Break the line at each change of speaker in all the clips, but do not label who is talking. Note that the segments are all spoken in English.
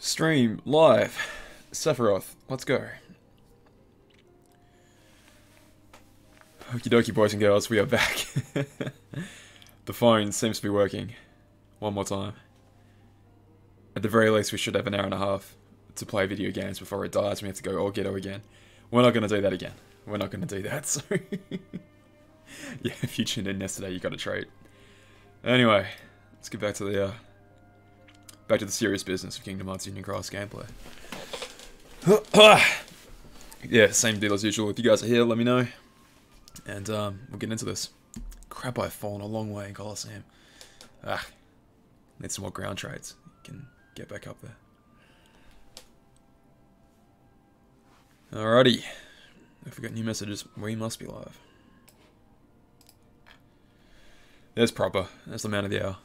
Stream live. Sephiroth, let's go. Okie dokie, boys and girls, we are back. The phone seems to be working. One more time. At the very least, we should have an hour and a half to play video games before it dies. We have to go all ghetto again. We're not going to do that again. We're not going to do that, so... Yeah, if you tuned in yesterday, you got a treat. Anyway, let's get back to the serious business of Kingdom Hearts Union Cross gameplay. Yeah, same deal as usual. If you guys are here, let me know. And we'll get into this. Crap, I've fallen a long way in Colosseum. Need some more ground trades. You can get back up there. Alrighty. If we got new messages, we must be live. There's proper. That's the man of the hour.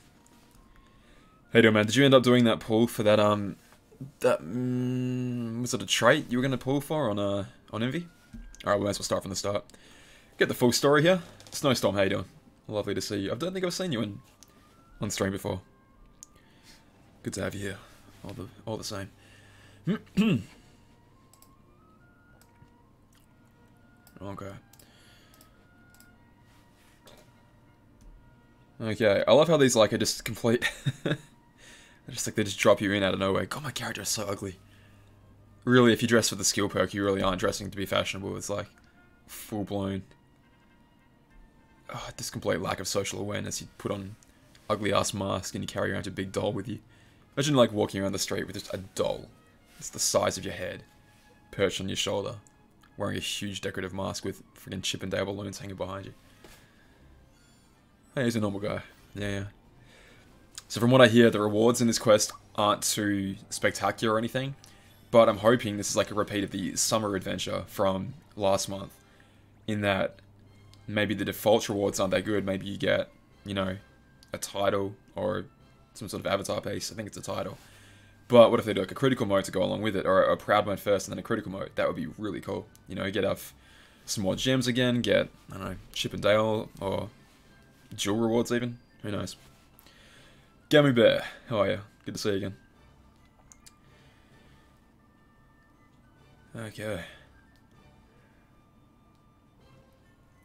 Hey, man, did you end up doing that pull for that, was it a trait you were going to pull for on Envy? Alright, we might as well start from the start. Get the full story here. Snowstorm, how you doing? Lovely to see you. I don't think I've seen you on stream before. Good to have you here. All the same. Okay. Okay, I love how these, like, are just complete... they just drop you in out of nowhere. God, my character is so ugly. Really, if you dress for the skill perk, you really aren't dressing to be fashionable. It's, like, full-blown... this complete lack of social awareness. You put on ugly-ass mask and you carry around your big doll with you. Imagine, like, walking around the street with just a doll. It's the size of your head. Perched on your shoulder. Wearing a huge decorative mask with freaking Chip and Dale balloons hanging behind you. Hey, he's a normal guy. Yeah. So from what I hear, the rewards in this quest aren't too spectacular or anything. But I'm hoping this is like a repeat of the summer adventure from last month. In that, maybe the default rewards aren't that good. Maybe you get, you know, a title or some sort of avatar piece. I think it's a title. But what if they do like a critical mode to go along with it? Or a proud mode first and then a critical mode? That would be really cool. You know, get off some more gems again. Get, I don't know, Chip and Dale or... Jewel rewards even? Who knows? Gummy Bear, how are you? Good to see you again. Okay.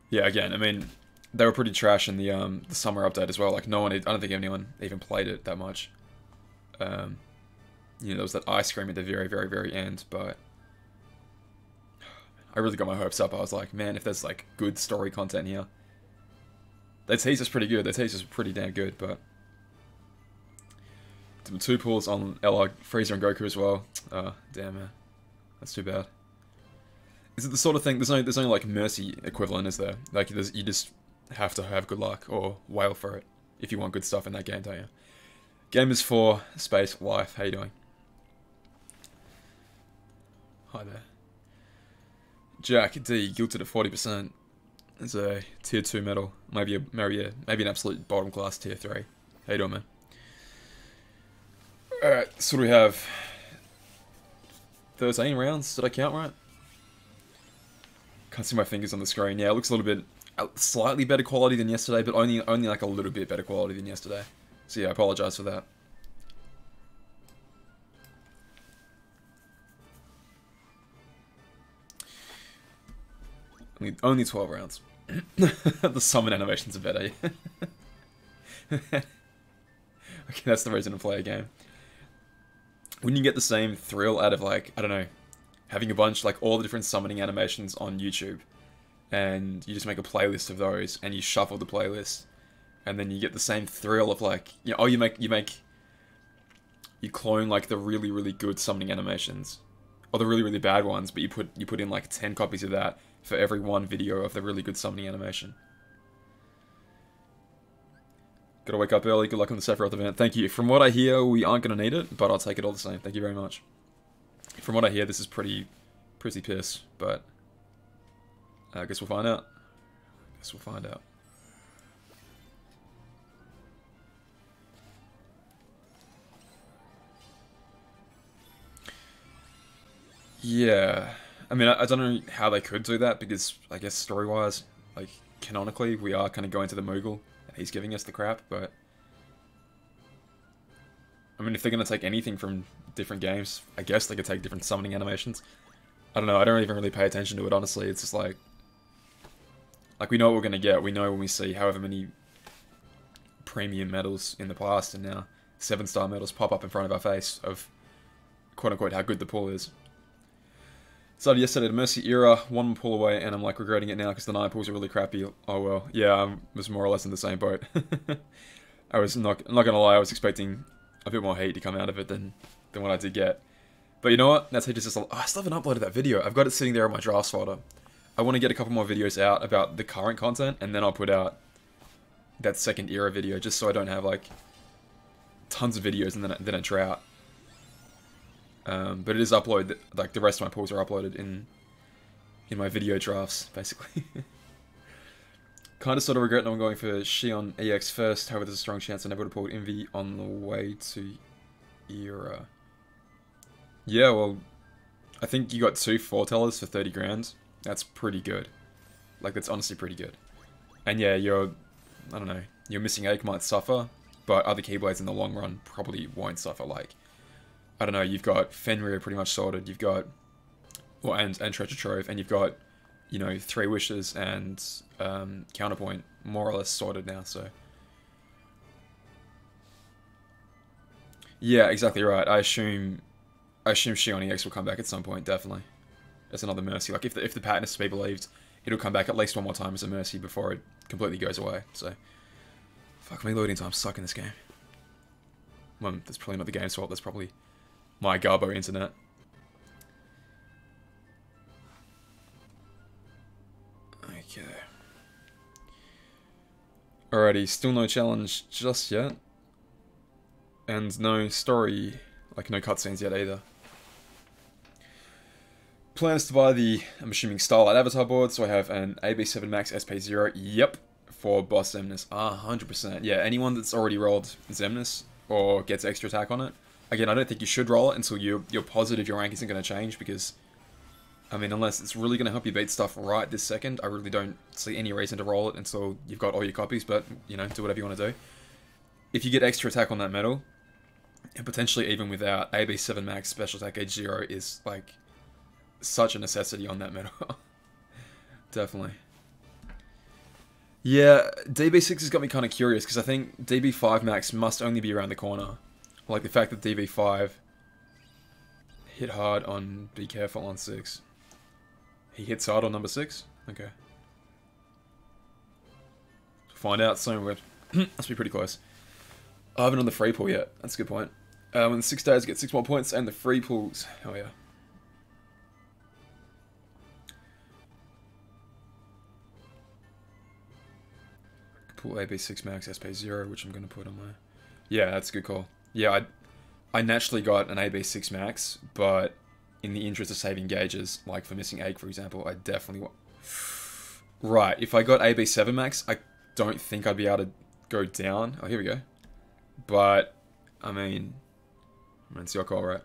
Yeah, again, I mean, they were pretty trash in the summer update as well. Like, no one, I don't think anyone even played it that much. You know, there was that ice cream at the very, very, very end, but... I really got my hopes up. I was like, man, if there's, like, good story content here... Their teaser's pretty good. Their teaser's pretty damn good, but... Some 2 pulls on Ella, Frieza, and Goku as well. Damn, man. That's too bad. Is it the sort of thing... There's no like, Mercy equivalent, is there? Like, you just have to have good luck, or wail for it, if you want good stuff in that game, don't you? Game is for Space Life. How you doing? Hi there. Jack D, guilted at 40%. It's a tier 2 medal. Maybe an absolute bottom class tier 3. How you doing, man? Alright, so we have 13 rounds. Did I count right? Can't see my fingers on the screen. Yeah, it looks a little bit slightly better quality than yesterday, but only like a little bit better quality than yesterday. So yeah, I apologize for that. Only 12 rounds. The summon animations are better. Okay, that's the reason to play a game. Wouldn't you get the same thrill out of, like, I don't know, having a bunch, like, all the different summoning animations on YouTube, and you just make a playlist of those, and you shuffle the playlist, and then you get the same thrill of, like, you know, you clone, like, the really, really good summoning animations, or the really, really bad ones, but you put in, like, 10 copies of that, for every one video of the really good summoning animation. Gotta wake up early, good luck on the Sephiroth event. Thank you. From what I hear, we aren't gonna need it, but I'll take it all the same. Thank you very much. From what I hear, this is pretty piss, but... I guess we'll find out. Yeah... I mean, I don't know how they could do that, because I guess story-wise, like, canonically, we are kind of going to the Moogle, and he's giving us the crap, but... I mean, if they're going to take anything from different games, I guess they could take different summoning animations. I don't know, I don't even really pay attention to it, honestly. It's just like we know what we're going to get. We know when we see however many premium medals in the past, and now 7-star medals pop up in front of our face of quote-unquote how good the pool is. Started yesterday, the Mercy era, one more pull away, and I'm like regretting it now because the 9 pools are really crappy. Oh well, yeah, I was more or less in the same boat. I was I'm not gonna lie, I was expecting a bit more hate to come out of it than what I did get. But you know what? That's just I still haven't uploaded that video. I've got it sitting there on my drafts folder. I want to get a couple more videos out about the current content, and then I'll put out that second era video, just so I don't have like tons of videos and then a drought. But it is uploaded, like the rest of my pools are uploaded in my video drafts, basically. Kind of sort of regret not going for Shion EX first, however there's a strong chance I never would have pulled Envy on the way to era. Yeah, well, I think you got 2 foretellers for 30 grand. That's pretty good. Like, that's honestly pretty good. And yeah, I don't know, your missing ache might suffer, but other Keyblades in the long run probably won't suffer. Like, I don't know, you've got Fenrir pretty much sorted, you've got, well, and Treasure Trove, and you've got, you know, 3 Wishes and Counterpoint more or less sorted now, so. Yeah, exactly right. I assume Shion EX will come back at some point, definitely. As another Mercy. Like, if the pattern is to be believed, it'll come back at least one more time as a Mercy before it completely goes away, so. Fuck me, loading time's sucking this game. Well, that's probably not the game's fault, that's probably my Garbo internet. Okay. Alrighty, still no challenge just yet. And no story, like no cutscenes yet either. Plans to buy the, I'm assuming, Starlight Avatar board, so I have an AB7 Max SP0, yep, for Boss Xemnas, 100%. Yeah, anyone that's already rolled Xemnas, or gets extra attack on it, again, I don't think you should roll it until you're positive your rank isn't going to change, because, I mean, unless it's really going to help you beat stuff right this second, I really don't see any reason to roll it until you've got all your copies, but, you know, do whatever you want to do. If you get extra attack on that medal, and potentially even without, AB7 Max Special Attack Age 0 is, like, such a necessity on that medal. Definitely. Yeah, DB6 has got me kind of curious, because I think DB5 Max must only be around the corner. Like, the fact that DB5 hit hard on Be Careful on 6. He hits hard on number 6? Okay. Find out soon. Must be pretty close. I haven't on the free pull yet. That's a good point. When the 6 days get 6 more points, and the free pulls. Oh, yeah. Pull AB6 Max SP0, which I'm going to put on my... Yeah, that's a good call. Yeah, I naturally got an AB6 Max, but in the interest of saving gauges, like for missing Ache, for example, I definitely want... Right, if I got AB7 Max, I don't think I'd be able to go down. Oh, here we go. But, I mean, it's your call, right?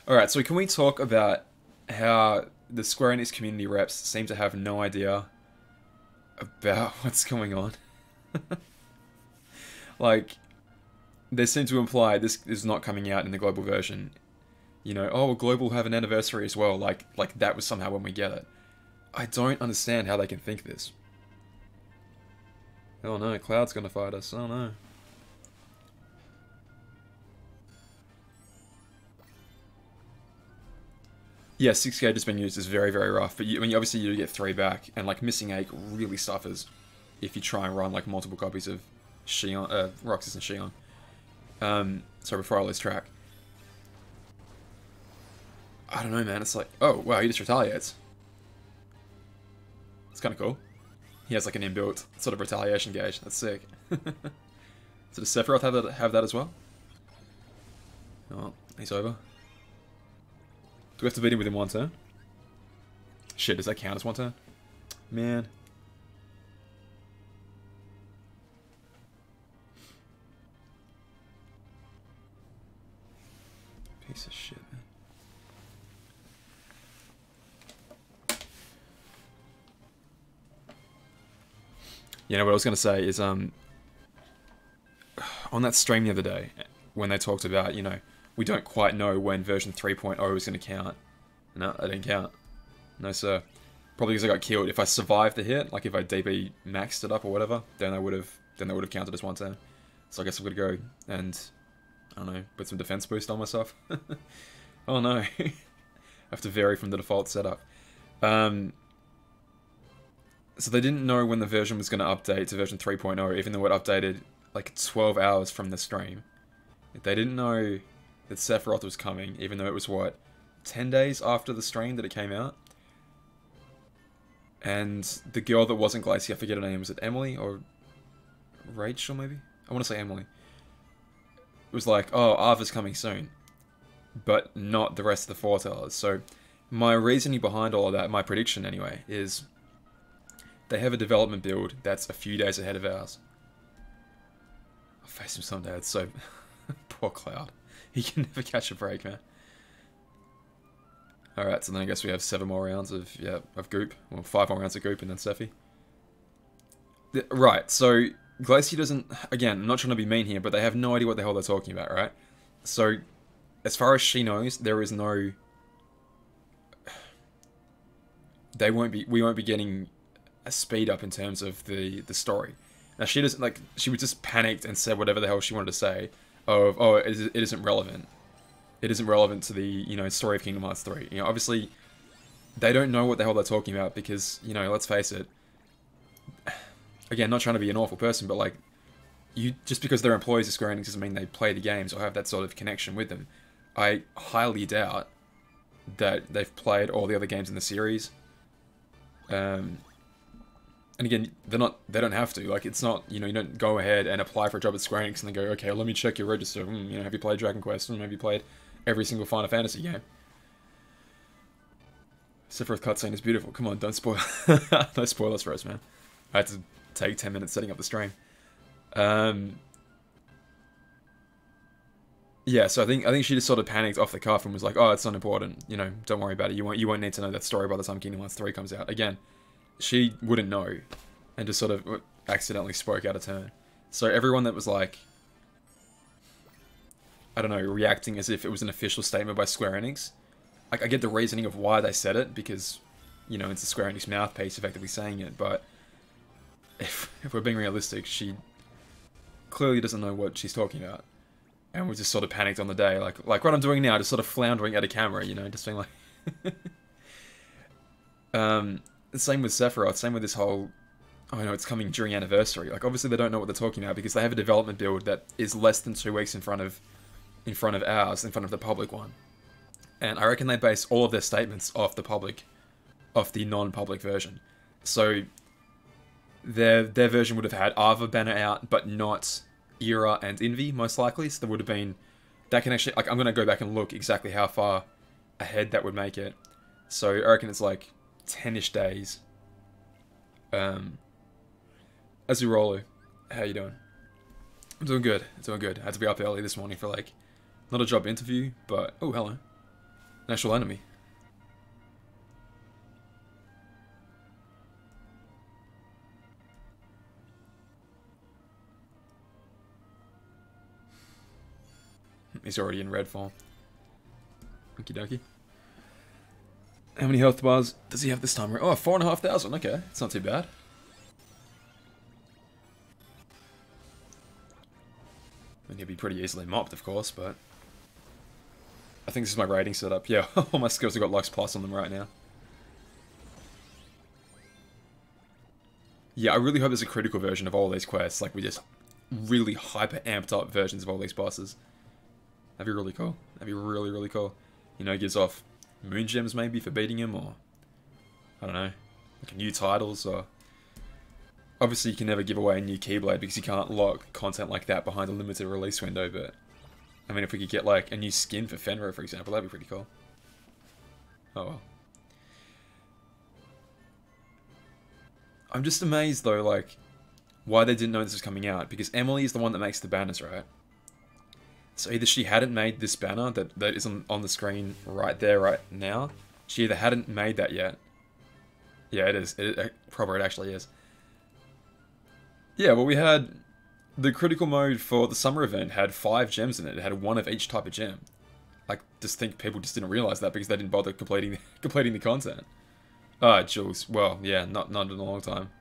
Alright, so can we talk about how the Square Enix community reps seem to have no idea about what's going on? Like, they seem to imply this is not coming out in the global version. You know, oh, global will have an anniversary as well, like that was somehow when we get it. I don't understand how they can think this. Oh no, Cloud's gonna fight us, oh no. Yeah, 6 gauge has been used is very, very rough, but I mean, obviously you get 3 back, and like missing Ache really suffers if you try and run like multiple copies of Shion, Roxas and Shion. So before I lose track. I don't know, man, it's like, oh, wow, he just retaliates. It's kind of cool. He has like an inbuilt sort of retaliation gauge, that's sick. So does Sephiroth have that as well? Oh, he's over. Do we have to beat him within 1 turn? Shit, does that count as 1 turn? Man. Piece of shit, man. You know what I was gonna say is on on that stream the other day, when they talked about, you know, we don't quite know when version 3.0 is going to count. No, I didn't count. No, sir. Probably because I got killed. If I survived the hit, like if I DB maxed it up or whatever, then they would have counted as one turn. So I guess I'm gonna go and I don't know, put some defense boost on myself. Oh no, I have to vary from the default setup. So they didn't know when the version was going to update to version 3.0, even though it updated like 12 hours from the stream. They didn't know that Sephiroth was coming, even though it was, what, 10 days after the stream that it came out? And the girl that wasn't Glacy, I forget her name, was it Emily or Rachel maybe? I want to say Emily. It was like, oh, Ava's coming soon. But not the rest of the foretellers. So my reasoning behind all of that, my prediction anyway, is they have a development build that's a few days ahead of ours. I'll face him someday, it's so... Poor Cloud. He can never catch a break, man. Alright, so then I guess we have 7 more rounds of, yeah, of Goop. Well, 5 more rounds of Goop and then Sephi. Right, so Glacy doesn't... Again, I'm not trying to be mean here, but they have no idea what the hell they're talking about, right? So, as far as she knows, there is no... We won't be getting a speed up in terms of the story. Now, she doesn't, like, she was just panicked and said whatever the hell she wanted to say. Oh, it isn't relevant. It isn't relevant to the, you know, story of Kingdom Hearts 3. You know, obviously, they don't know what the hell they're talking about because, you know, let's face it. Again, not trying to be an awful person, but, like, just because they're employees of Square Enix doesn't mean they play the games or have that sort of connection with them. I highly doubt that they've played all the other games in the series. And again, they don't have to. Like, it's not, you know, you don't go ahead and apply for a job at Square Enix and then go, okay, let me check your register. You know, have you played Dragon Quest? Have you played every single Final Fantasy game? Sephiroth cutscene is beautiful. Come on, don't spoil. No spoilers for us, man. I had to take 10 minutes setting up the stream. Yeah, so I think she just sort of panicked off the cuff and was like, oh, it's not important. You know, don't worry about it. You won't need to know that story by the time Kingdom Hearts 3 comes out. Again, she wouldn't know, and just sort of accidentally spoke out of turn. So everyone that was like, I don't know, reacting as if it was an official statement by Square Enix, like, I get the reasoning of why they said it, because, you know, it's a Square Enix mouthpiece effectively saying it, but if we're being realistic, she clearly doesn't know what she's talking about. And we just sort of panicked on the day, like what I'm doing now, just sort of floundering at a camera, you know, just being like... Same with Sephiroth, same with this whole, oh no, it's coming during anniversary. Like, obviously they don't know what they're talking about because they have a development build that is less than 2 weeks in front of ours, in front of the public one. And I reckon they base all of their statements off the non-public version. So their version would have had Ava banner out, but not Era and Envy, most likely. So there would have been, that can actually, like, I'm going to go back and look exactly how far ahead that would make it. So I reckon it's like 10-ish days. Azurolo, how you doing? I'm doing good. I had to be up early this morning for, like, not a job interview, but... Oh, hello. An actual enemy. He's already in red form. Okie dokie. How many health bars does he have this time? Oh, 4,500. Okay, it's not too bad. I mean, he'll be pretty easily mopped, of course, but... I think this is my rating setup. Yeah, all my skills have got Lux Plus on them right now. Yeah, I really hope there's a critical version of all these quests. Like, we just really hyper amped up versions of all these bosses. That'd be really cool. That'd be really, really cool. You know, it gives off moon gems maybe for beating him, or... I don't know. Like new titles, or... Obviously, you can never give away a new Keyblade because you can't lock content like that behind a limited release window, but... I mean, if we could get, like, a new skin for Fenrir, for example, that'd be pretty cool. Oh, well. I'm just amazed, though, like, why they didn't know this was coming out. Because Emily is the one that makes the banners, right? So either she hadn't made this banner that is on the screen right there, right now. She either hadn't made that yet. Yeah, it is. It actually is. Yeah, well, we had the critical mode for the summer event had 5 gems in it. It had 1 of each type of gem. I just think people just didn't realize that because they didn't bother completing the content. Ah, Jules. Well, yeah, not in a long time.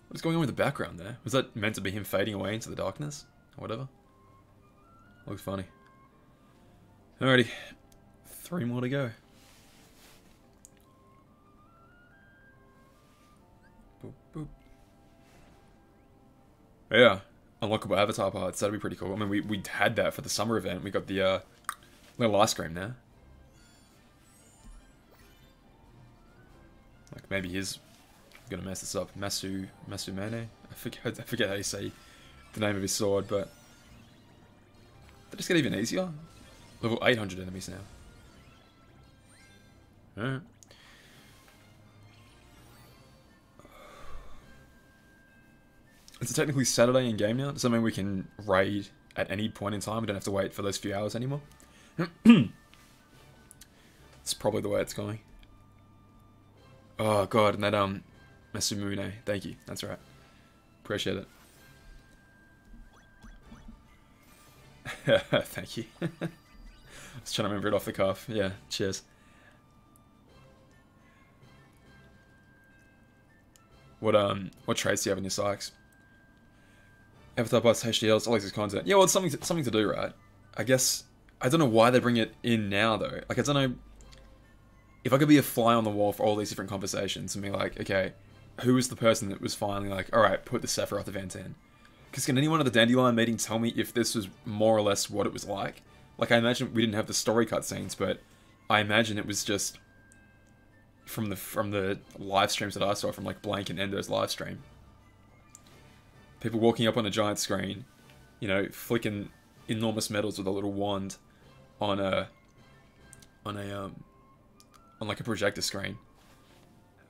What's going on with the background there? Was that meant to be him fading away into the darkness? Or whatever? Looks funny. Alrighty. 3 more to go. Boop, boop. Yeah. Unlockable avatar parts. That'd be pretty cool. I mean, we had that for the summer event. We got the little ice cream there. Like, maybe he's gonna mess this up. Masumane? I forget how you say the name of his sword, but... Did it just get even easier? Level 800 enemies now. Alright. It's technically Saturday in game now. Does that mean we can raid at any point in time? We don't have to wait for those few hours anymore? It's probably the way it's going. Oh god, and that Masumune, thank you. That's right. Appreciate it. Thank you. I was trying to remember it off the cuff. Yeah, cheers. What traits do you have in your Sykes? Avatar plus HDLs, all this content. Yeah, well, it's something to do, right? I guess I don't know why they bring it in now though. Like, I don't know if I could be a fly on the wall for all these different conversations and be like, okay, who was the person that was finally like, all right, put the Sephiroth event in? Because can anyone at the Dandelion meeting tell me if this was more or less what it was like? Like, I imagine we didn't have the story cutscenes, but I imagine it was just from the live streams that I saw from like Blank and Endo's live stream. People walking up on a giant screen, you know, flicking enormous medals with a little wand on like a projector screen.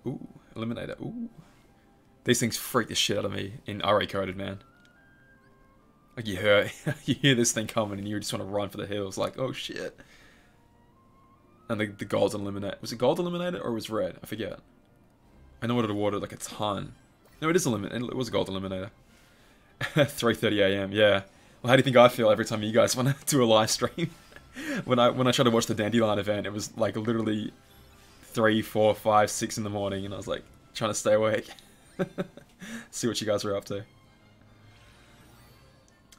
Ooh, Eliminator. Ooh. These things freak the shit out of me in RA coded, man. Like you hear this thing coming and you just want to run for the hills like, oh shit. And the gold's eliminated. Was it gold eliminated or was red? I forget. I know it awarded like a ton. No, it is eliminated. It was a gold eliminator. 3:30 AM, yeah. Well, how do you think I feel every time you guys want to do a live stream? when I try to watch the Dandelion event, it was like literally 3, 4, 5, 6 in the morning, and I was like trying to stay awake, see what you guys were up to.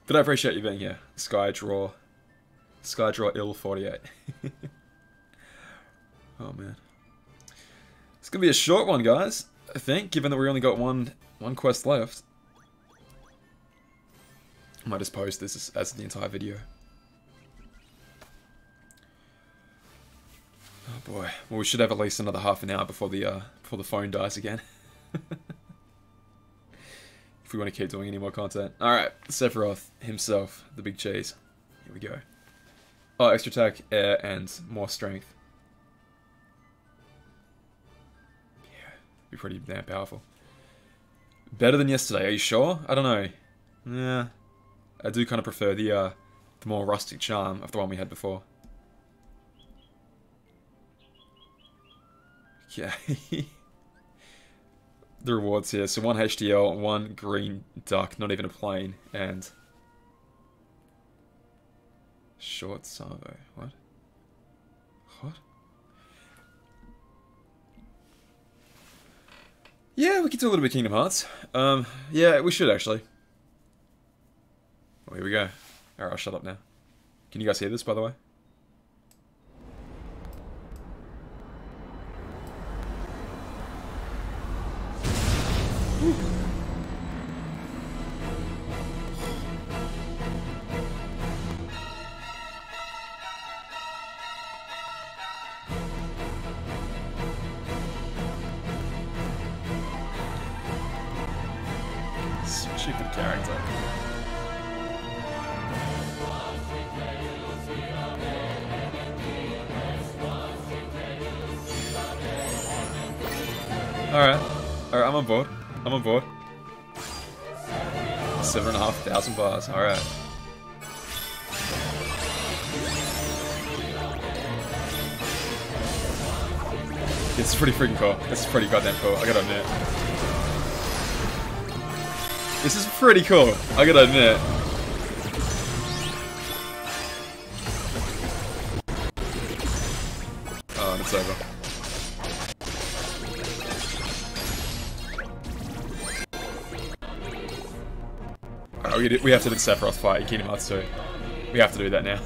But I appreciate you being here, Skydraw ill 48. Oh man, it's gonna be a short one, guys. I think, given that we only got one quest left. I might just post this as the entire video. Oh boy. Well, we should have at least another half an hour before the phone dies again. If we want to keep doing any more content. Alright, Sephiroth himself, the big cheese. Here we go. Oh, extra attack, air, and more strength. Yeah, be pretty damn powerful. Better than yesterday, are you sure? I don't know. Yeah. I do kind of prefer the more rustic charm of the one we had before. Okay. The rewards here. So 1 HDL, 1 green duck, not even a plane, and... Short salvo. What? What? Yeah, we could do a little bit of Kingdom Hearts. Yeah, we should actually. Oh, here we go. Alright, I'll shut up now. Can you guys hear this, by the way? Stupid character. Alright, I'm on board. 7,500 bars, alright. It's pretty freaking cool. It's pretty goddamn cool, I gotta admit. This is pretty cool, I gotta admit. Oh, and it's over. Alright, we have to do the Sephiroth fight in Kingdom Hearts 2. We have to do that now.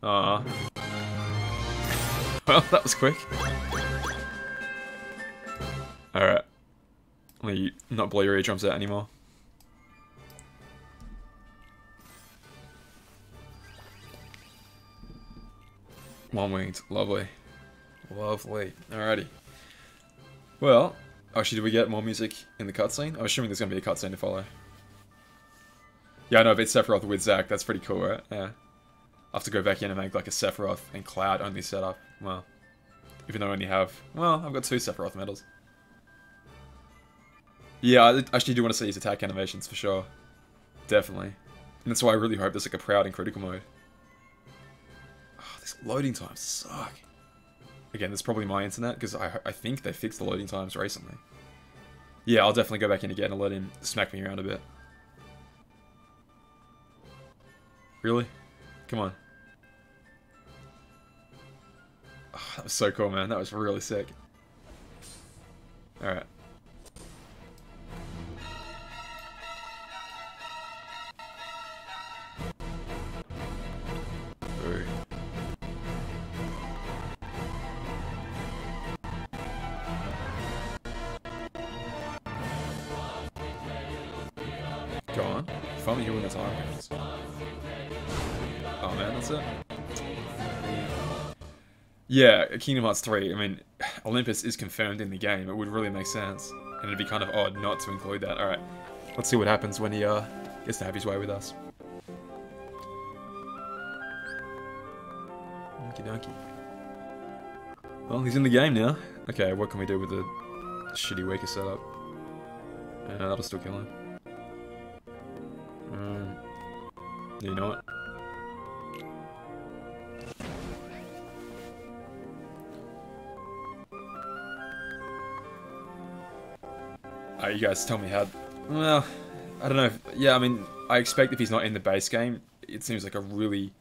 Aww. Well, that was quick. Alright. Let me not blow your eardrums out anymore. One-winged. Lovely. Lovely. Alrighty. Well, actually, did we get more music in the cutscene? I'm assuming there's going to be a cutscene to follow. Yeah, I know, if it's Sephiroth with Zack, that's pretty cool, right? Yeah. I'll have to go back in and make like a Sephiroth and Cloud only setup. Well, even though I only have... Well, I've got 2 Sephiroth medals. Yeah, I actually do want to see his attack animations for sure. Definitely. And that's why I really hope there's like a Proud and Critical mode. Oh, these loading times suck. Again, that's probably my internet, because I think they fixed the loading times recently. Yeah, I'll definitely go back in again and let him smack me around a bit. Really? Come on. Oh, that was so cool, man. That was really sick. Alright. Ooh. Go on. If only you win the time games. Oh man, that's it. Yeah, Kingdom Hearts 3, I mean, Olympus is confirmed in the game. It would really make sense. And it'd be kind of odd not to include that. Alright, let's see what happens when he gets to have his way with us. Okie dokie. Well, he's in the game now. Okay, what can we do with the shitty Weka setup? That'll still kill him. You know what? You guys tell me how... Well, I don't know. Yeah, I mean, I expect if he's not in the base game, it seems like a really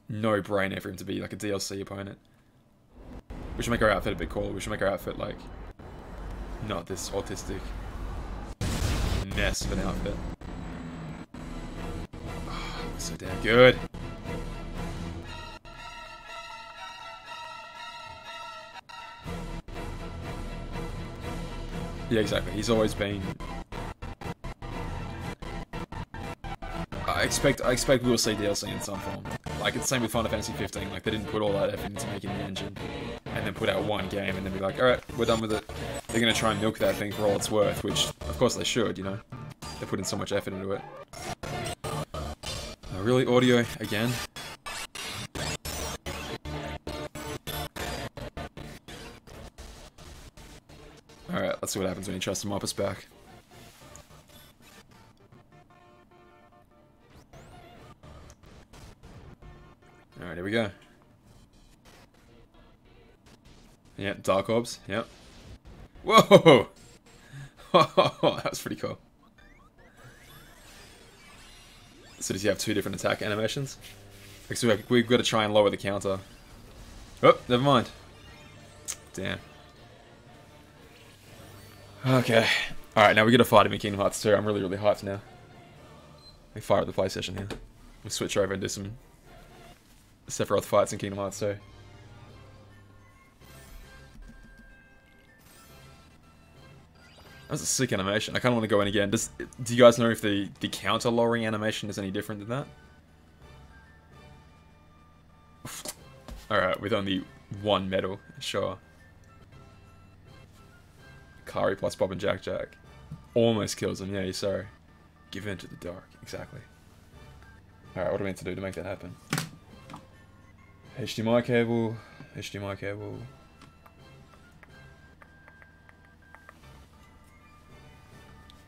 no-brainer for him to be like a DLC opponent. We should make our outfit a bit cooler. We should make our outfit like... not this autistic mess of an outfit. Oh, so damn good. Yeah, exactly. He's always been... I expect we'll see DLC in some form. Like, it's the same with Final Fantasy 15. Like, they didn't put all that effort into making the engine, and then put out one game, and then be like, alright, we're done with it. They're gonna try and milk that thing for all it's worth, which, of course they should, you know? They put in so much effort into it. Really? Audio again? Alright, let's see what happens when he tries to mop us back. Alright, here we go. Yep, Dark Orbs, yep. Whoa! That was pretty cool. So does he have 2 different attack animations? So we've got to try and lower the counter. Oh, never mind. Damn. Okay. Alright, now we got to fight him in Kingdom Hearts 2. I'm really, really hyped now. We fire up the PlayStation here. We'll switch over and do some Sephiroth fights in Kingdom Hearts 2. That was a sick animation. I kind of want to go in again. Do you guys know if the counter lowering animation is any different than that? Alright, with only 1 medal, sure. Kari plus Bob and Jack Jack. Almost kills him, yeah, you're sorry. Give in to the dark, exactly. Alright, what do we need to do to make that happen? HDMI cable, HDMI cable.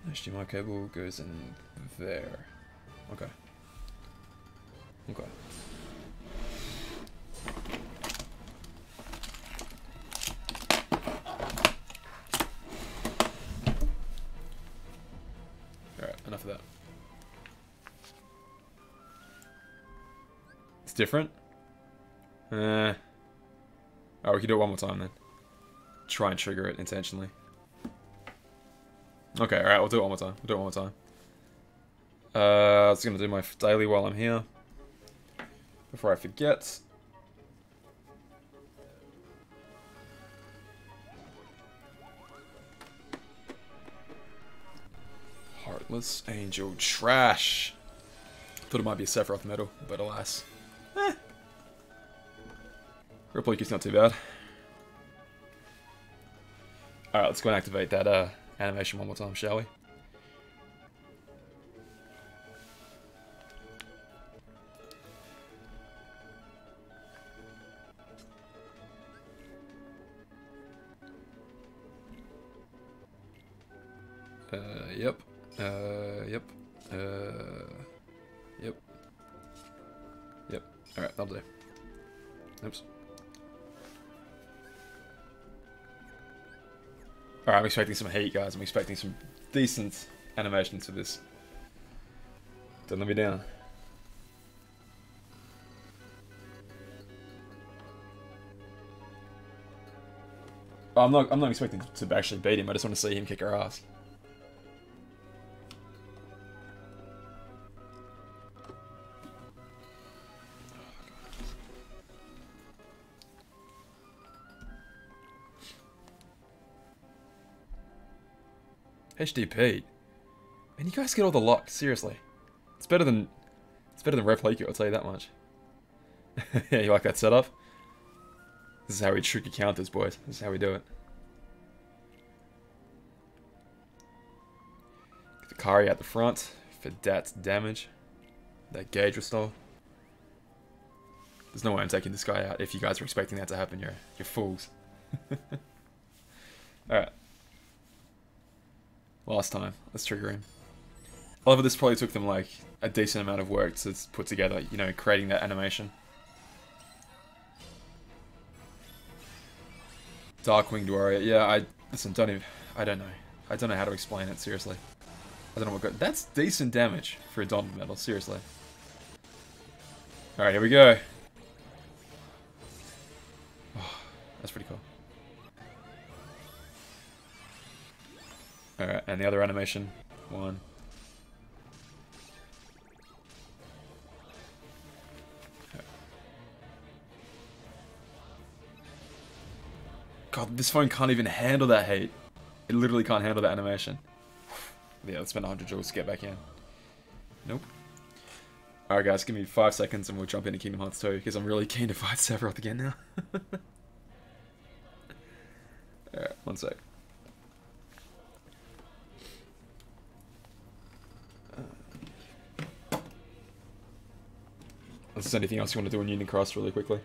HDMI cable goes in there. Okay. Okay. for that. It's different? Oh, we can do it one more time then. Try and trigger it intentionally. Okay, alright, we'll do it one more time. We'll do it one more time. I was going to do my daily while I'm here. Before I forget. Heartless Angel trash. Thought it might be a Sephiroth medal, but alas. Replica's not too bad. Alright, let's go and activate that animation one more time, shall we? Yep. Yep. Yep. Yep. Alright, that'll do. Oops. Alright, I'm expecting some heat, guys. I'm expecting some decent animations for this. Don't let me down. Oh, I'm not expecting to actually beat him. I just want to see him kick our ass. HDP. And you guys get all the luck, seriously. It's better than Replica, I'll tell you that much. Yeah, you like that setup? This is how we trick your counters, boys. This is how we do it. Get the Kari out the front for that damage. That gauge restore. There's no way I'm taking this guy out if you guys are expecting that to happen. You're fools. Alright. Last time. Let's trigger him. I love how this probably took them like a decent amount of work to put together, you know, creating that animation. Dark-Winged Warrior. Yeah, listen, I don't know. I don't know how to explain it, seriously. I don't know what good. That's decent damage for a diamond medal, seriously. Alright, here we go. Oh, that's pretty cool. Alright, and the other animation. One. God, this phone can't even handle that heat. It literally can't handle that animation. Yeah, let's spend 100 joules to get back in. Nope. Alright guys, give me 5 seconds and we'll jump into Kingdom Hearts 2, because I'm really keen to fight Sephiroth again now. Alright, 1 sec. Is there anything else you want to do in Union Cross really quickly?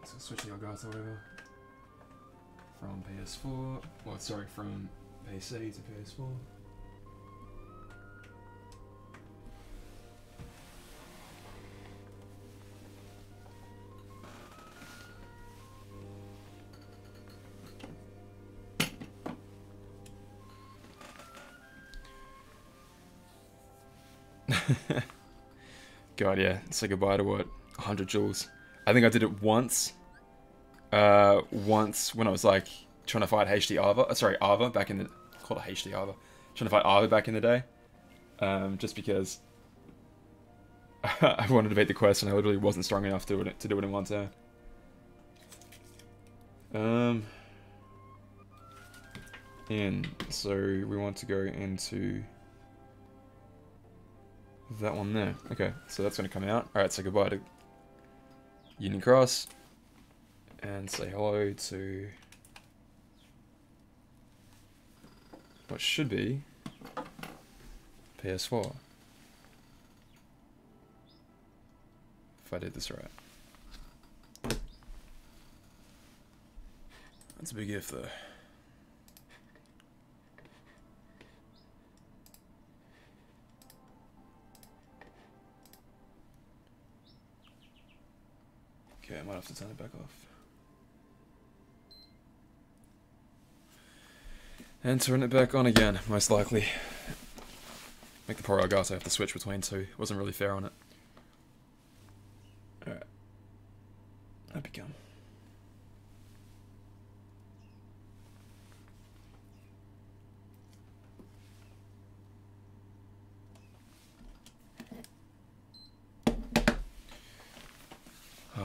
So switching our guys over from PS4, well sorry, from PC to PS4. God, yeah, say goodbye to what? 100 joules. I think I did it once. Once when I was like trying to fight HD Ava. Sorry, Ava back in the call it HD Ava. Trying to fight Ava back in the day. Just because I wanted to beat the quest and I literally wasn't strong enough to do it in one turn. So we want to go into that one there. Okay, so that's going to come out. Alright, so goodbye to Union Cross. And say hello to what should be PS4. If I did this right. That's a big if though. Okay, I might have to turn it back off. And turn it back on again, most likely. Make the poor Elgato have to switch between two. Wasn't really fair on it. Alright. That become.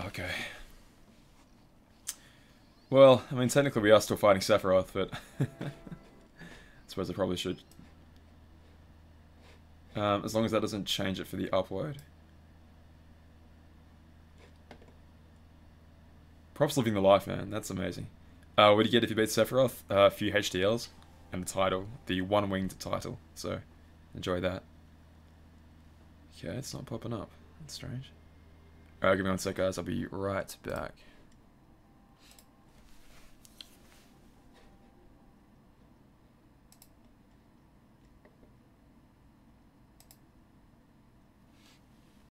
Okay. Well, I mean, technically we are still fighting Sephiroth, but I suppose I probably should. As long as that doesn't change it for the upload. Props living the life, man. That's amazing. What do you get if you beat Sephiroth? A few HDLs and the title, the one-winged title. So, enjoy that. Okay, it's not popping up. That's strange. Alright, give me 1 sec, guys. I'll be right back.